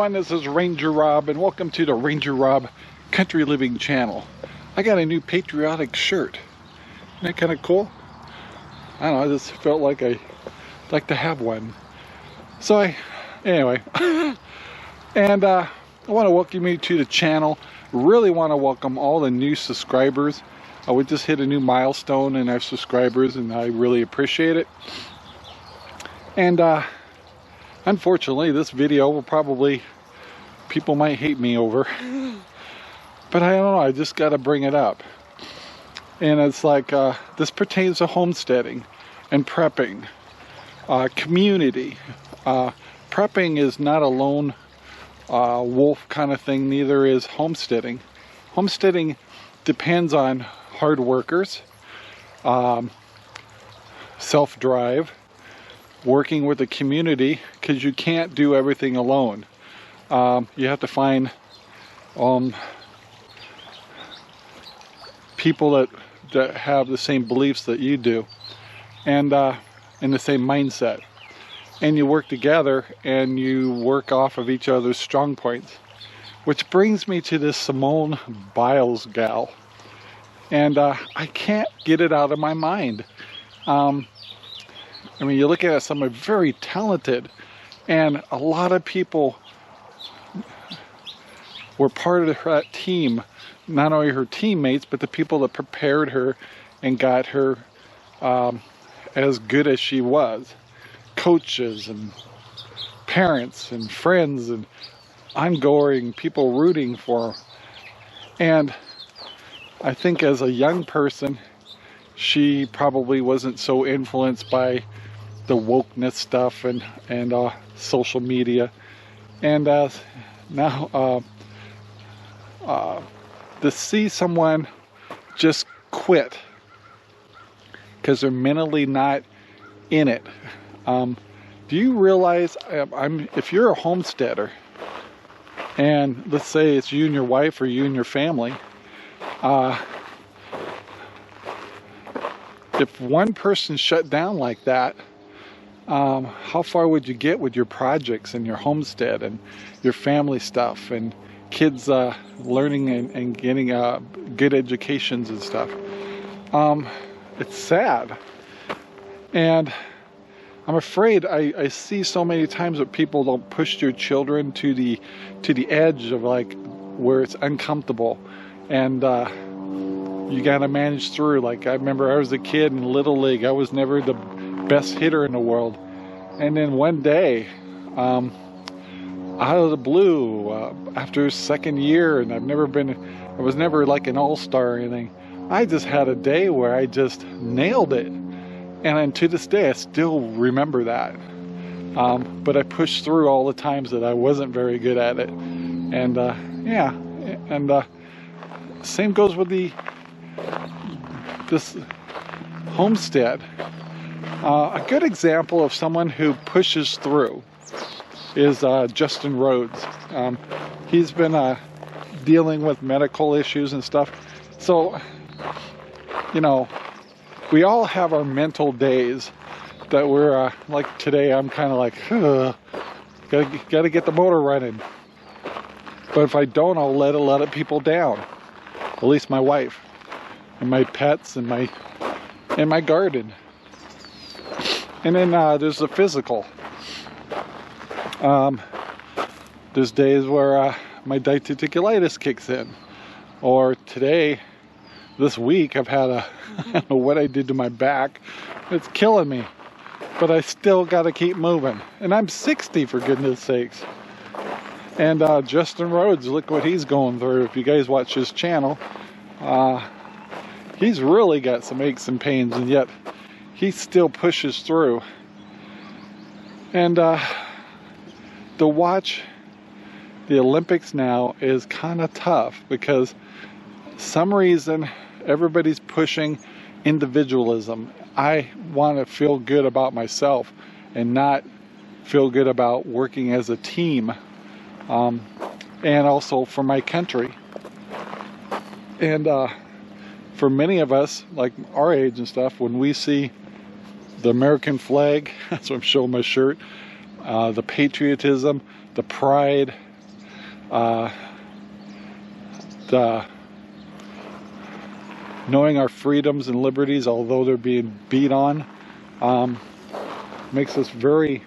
everyone, this is Ranger Rob and welcome to the Ranger Rob Country Living channel. I got a new patriotic shirt. Isn't that kind of cool? I don't know, I just felt like I'd like to have one. So anyway, and I want to welcome you to the channel. Really want to welcome all the new subscribers. We just hit a new milestone in our subscribers and I really appreciate it. And unfortunately, this video will probably, people might hate me over, but I don't know, I just got to bring it up. And it's like, this pertains to homesteading and prepping, community. Prepping is not a lone wolf kind of thing, neither is homesteading. Homesteading depends on hard workers, self-drive, working with the community, because you can't do everything alone. You have to find people that have the same beliefs that you do, and in the same mindset, and you work together and you work off of each other's strong points. Which brings me to this Simone Biles gal, and I can't get it out of my mind. I mean, you look at it, someone very talented, and a lot of people were part of that team, not only her teammates, but the people that prepared her and got her as good as she was. Coaches and parents and friends and ongoing people rooting for her. And I think as a young person, she probably wasn't so influenced by the wokeness stuff and social media, and now to see someone just quit because they're mentally not in it. Do you realize, if you're a homesteader, and let's say it's you and your wife or you and your family, if one person shut down like that, how far would you get with your projects and your homestead and your family stuff and kids learning and getting good educations and stuff? It's sad, and I'm afraid I see so many times that people don't push their children to the edge of like where it's uncomfortable, and you gotta manage through. Like, I remember I was a kid in Little League. I was never the best hitter in the world, and then one day, out of the blue, after second year, and I was never like an all-star or anything, I just had a day where I just nailed it, and to this day I still remember that. But I pushed through all the times that I wasn't very good at it, and yeah, and same goes with this homestead. A good example of someone who pushes through is Justin Rhodes. He's been dealing with medical issues and stuff. So, you know, we all have our mental days that we're like today. I'm kind of like, gotta get the motor running. But if I don't, I'll let a lot of people down. At least my wife and my pets and my garden. And then there's the physical. There's days where my diverticulitis kicks in. Or today, this week, I've had I don't know what I did to my back. It's killing me. But I still got to keep moving. And I'm 60, for goodness sakes. And Justin Rhodes, look what he's going through. If you guys watch his channel, he's really got some aches and pains, and yet he still pushes through. And to watch the Olympics now is kind of tough, because some reason everybody's pushing individualism. I want to feel good about myself and not feel good about working as a team, and also for my country. And for many of us, like our age and stuff, when we see the American flag, that's what I'm showing my shirt, the patriotism, the pride, the knowing our freedoms and liberties, although they're being beat on, makes us very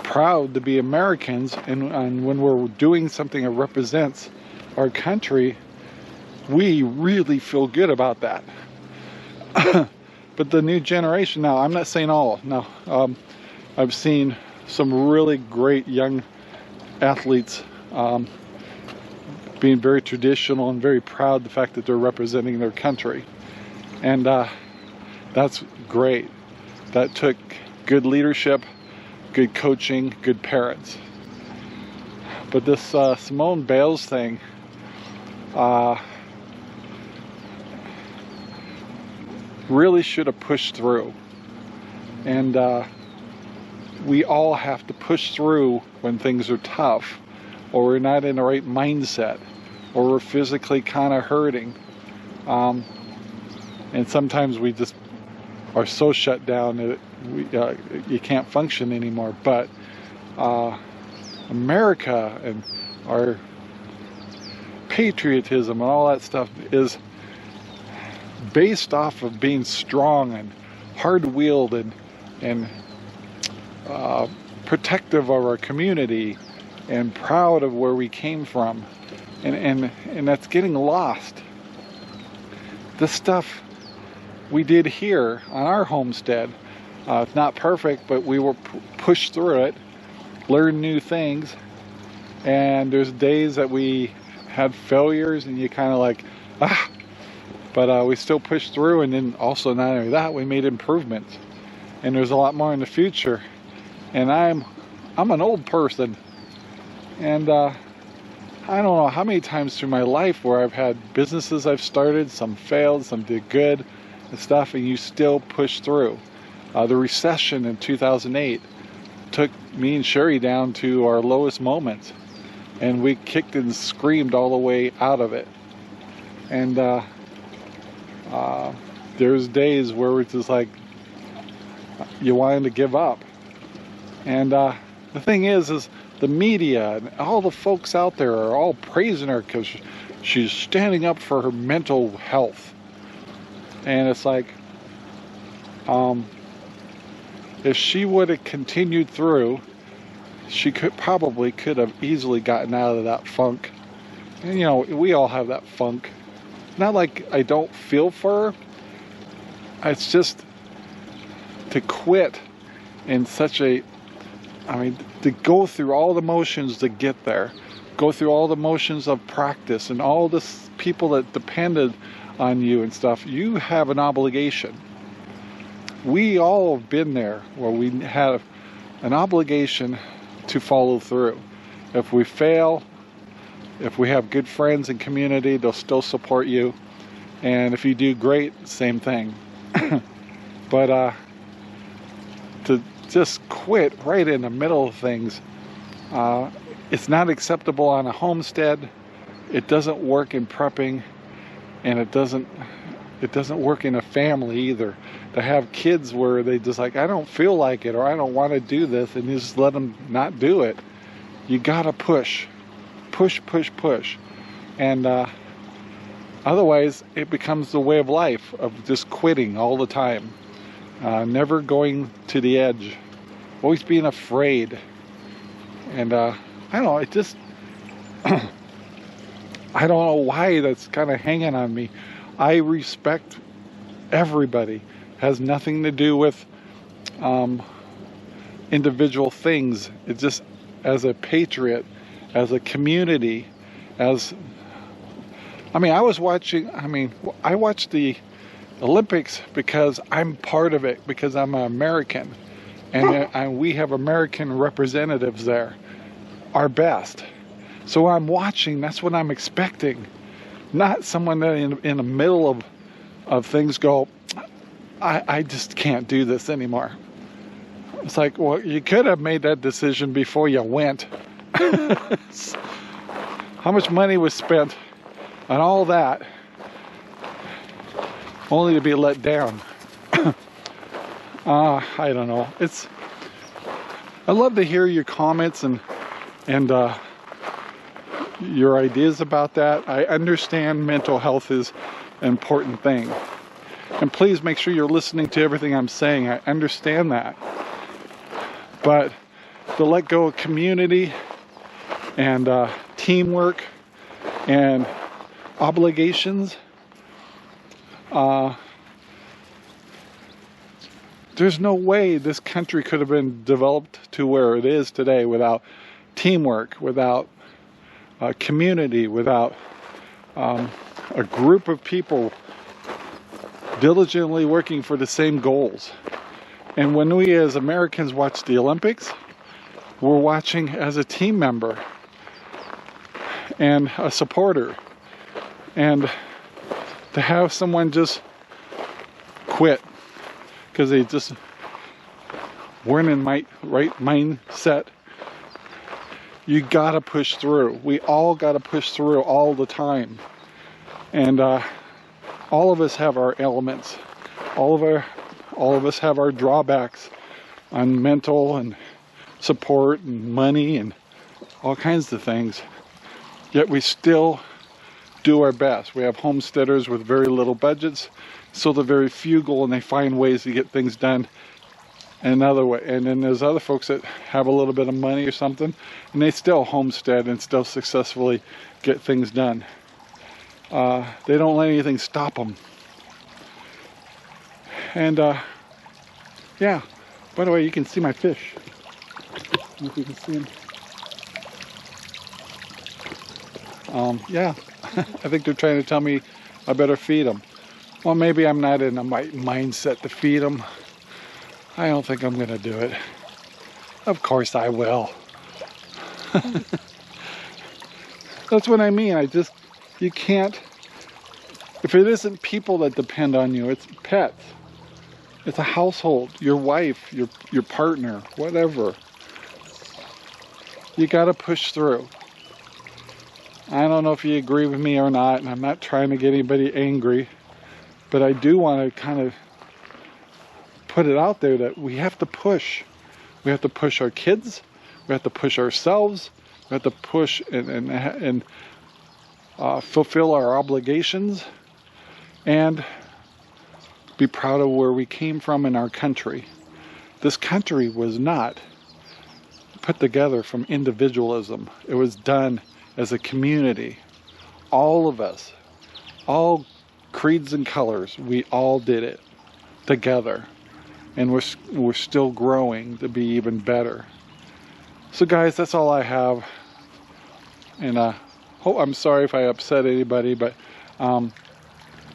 proud to be Americans. And when we're doing something that represents our country, we really feel good about that. But the new generation now, I'm not saying all, no, I've seen some really great young athletes being very traditional and very proud of the fact that they're representing their country. And that's great. That took good leadership, good coaching, good parents. But this Simone Biles thing, really should have pushed through. And we all have to push through when things are tough, or we're not in the right mindset, or we're physically kind of hurting. And sometimes we just are so shut down that you can't function anymore. But America and our patriotism and all that stuff is based off of being strong and hard-wheeled and protective of our community and proud of where we came from, and that's getting lost. The stuff we did here on our homestead, it's not perfect, but we were pushed through it, learned new things, and there's days that we had failures and you kind of like, but we still pushed through. And then also, not only that, we made improvements, and there's a lot more in the future. And I'm an old person, and I don't know how many times through my life where I've had businesses I've started, some failed, some did good and stuff, and you still push through. The recession in 2008 took me and Sherry down to our lowest moments, and we kicked and screamed all the way out of it. And there's days where it's just like you wanted to give up. And the thing is the media and all the folks out there are all praising her because she's standing up for her mental health. And it's like, if she would have continued through, she could have easily gotten out of that funk. And you know, we all have that funk. Not like I don't feel for her. It's just to quit in such a, to go through all the motions to get there, go through all the motions of practice and all the people that depended on you and stuff. You have an obligation. We all have been there where we have an obligation to follow through. If we fail, if we have good friends and community, they'll still support you. And if you do great, same thing. But to just quit right in the middle of things, it's not acceptable on a homestead. It doesn't work in prepping, and it doesn't work in a family either. To have kids where they just like, I don't feel like it, or I don't want to do this, and you just let them not do it. You gotta push. And otherwise it becomes the way of life of just quitting all the time, never going to the edge, always being afraid. And I don't know, it just I don't know why that's kind of hanging on me. I respect everybody. It has nothing to do with individual things. It's just as a patriot, as a community, as I watched the Olympics because I'm part of it, because I'm an American, and we have American representatives there, our best. So I'm watching, that's what I'm expecting, not someone that in the middle of things go, I just can't do this anymore. It's like, well, you could have made that decision before you went. How much money was spent on all that only to be let down? I don't know. I'd love to hear your comments and your ideas about that. I understand mental health is an important thing. And please make sure you're listening to everything I'm saying. I understand that. But to let go of community and teamwork and obligations, there's no way this country could have been developed to where it is today without teamwork, without community, without a group of people diligently working for the same goals. And when we as Americans watch the Olympics, we're watching as a team member and a supporter. And to have someone just quit because they just weren't in my right mindset, you gotta push through. We all gotta push through all the time. And all of us have our elements. All of us have our drawbacks on mental and support and money and all kinds of things. Yet we still do our best. We have homesteaders with very little budgets, so they're very frugal and they find ways to get things done another way. And then there's other folks that have a little bit of money or something, and they still homestead and still successfully get things done. They don't let anything stop them. And yeah, by the way, you can see my fish. I don't know if you can see them. Yeah, I think they're trying to tell me I better feed them. Well, maybe I'm not in the right mindset to feed them. I don't think I'm gonna do it. Of course I will. That's what I mean. You can't, if it isn't people that depend on you, it's pets. It's a household, your wife, your partner, whatever. You gotta push through. I don't know if you agree with me or not, and I'm not trying to get anybody angry, but I do want to kind of put it out there that we have to push. We have to push our kids, we have to push ourselves, we have to push and fulfill our obligations, and be proud of where we came from in our country. This country was not put together from individualism. It was done as a community. All of us, all creeds and colors, we all did it together. And we're still growing to be even better. So guys, that's all I have. And I'm sorry if I upset anybody, but I don't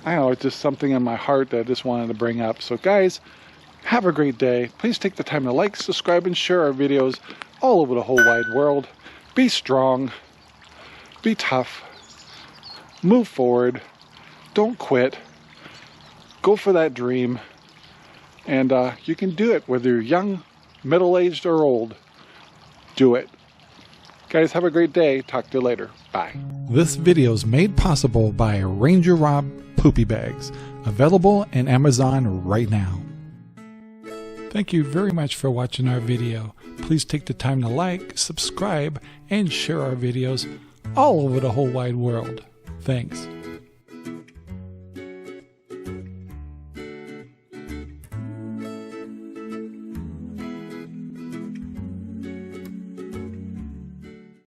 know, it's just something in my heart that I just wanted to bring up. So guys, have a great day. Please take the time to like, subscribe, and share our videos all over the whole wide world. Be strong. Be tough. Move forward. Don't quit. Go for that dream. And you can do it, whether you're young, middle-aged, or old. Do it. Guys, have a great day. Talk to you later. Bye. This video is made possible by RangerRob Poopy Bags, available in Amazon right now. Thank you very much for watching our video. Please take the time to like, subscribe, and share our videos all over the whole wide world. Thanks.